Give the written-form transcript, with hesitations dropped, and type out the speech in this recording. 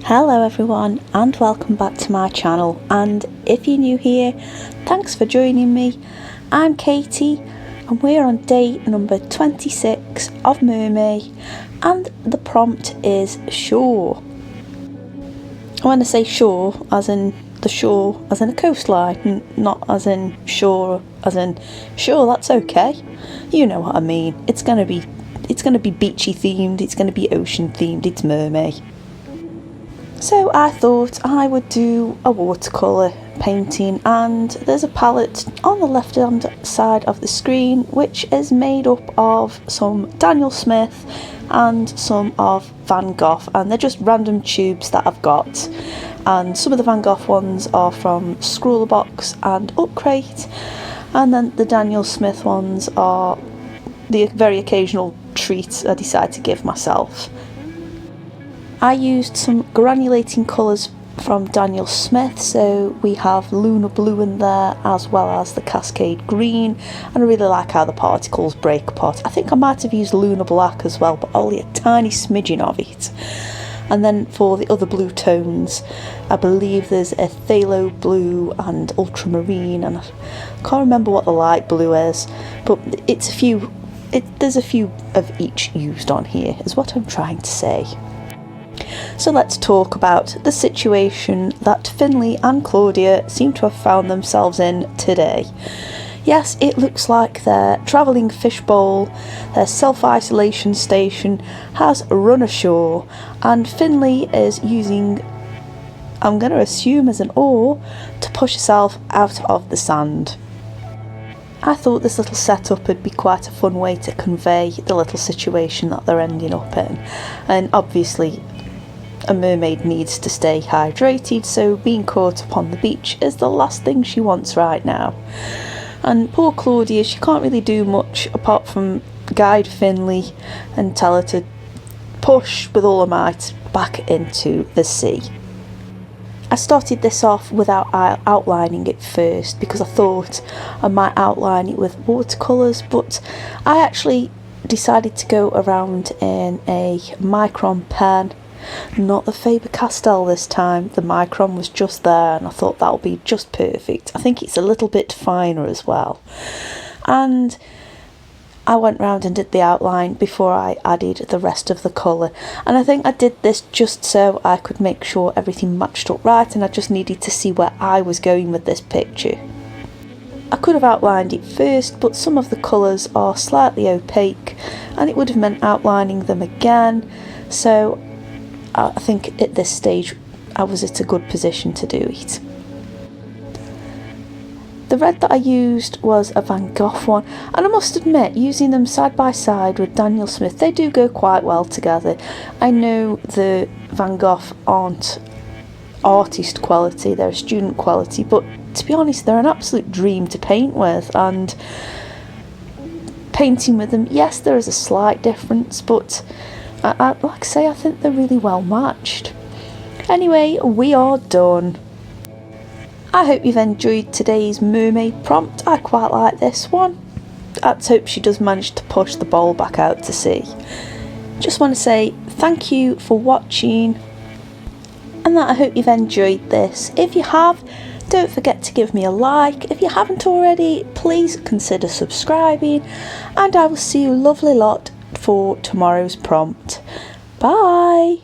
Hello everyone and welcome back to my channel, and if you're new here, thanks for joining me. I'm Katie and we're on day number 26 of Mermay, and the prompt is shore. When I say shore, as in the shore as in a coastline, not as in shore as in sure, that's okay. You know what I mean. It's gonna be beachy themed, it's gonna be ocean themed, it's Mermay. So I thought I would do a watercolour painting, and there's a palette on the left hand side of the screen which is made up of some Daniel Smith and some of Van Gogh, and they're just random tubes that I've got, and some of the Van Gogh ones are from Scrawlrbox and Upcrate, and then the Daniel Smith ones are the very occasional treat I decide to give myself. I used some granulating colours from Daniel Smith, so we have Lunar Blue in there as well as the Cascade Green, and I really like how the particles break apart. I think I might have used Lunar Black as well, but only a tiny smidgen of it. And then for the other blue tones, I believe there's a Phthalo Blue and Ultramarine, and I can't remember what the light blue is, but there's a few of each used on here, is what I'm trying to say. So let's talk about the situation that Finley and Claudia seem to have found themselves in today. Yes, it looks like their travelling fishbowl, their self-isolation station, has run ashore, and Finley is using, I'm going to assume as an oar, to push herself out of the sand. I thought this little setup would be quite a fun way to convey the little situation that they're ending up in, and obviously a mermaid needs to stay hydrated, so being caught up on the beach is the last thing she wants right now. And poor Claudia, she can't really do much apart from guide Finley and tell her to push with all her might back into the sea. I started this off without outlining it first because I thought I might outline it with watercolours, but I actually decided to go around in a Micron pen. Not the Faber-Castell this time, the Micron was just there, and I thought that would be just perfect. I think it's a little bit finer as well. And I went round and did the outline before I added the rest of the colour, and I think I did this just so I could make sure everything matched up right, and I just needed to see where I was going with this picture. I could have outlined it first, but some of the colours are slightly opaque and it would have meant outlining them again, so I think at this stage I was at a good position to do it. The red that I used was a Van Gogh one, and I must admit, using them side by side with Daniel Smith, they do go quite well together. I know the Van Gogh aren't artist quality, they're student quality, but to be honest, they're an absolute dream to paint with, and painting with them, yes, there is a slight difference, but like I say, I think they're really well matched. Anyway, we are done. I hope you've enjoyed today's mermaid prompt. I quite like this one. Let's hope she does manage to push the bowl back out to sea. Just want to say thank you for watching, and that I hope you've enjoyed this. If you have, don't forget to give me a like. If you haven't already, please consider subscribing, and I will see you lovely lot for tomorrow's prompt. Bye!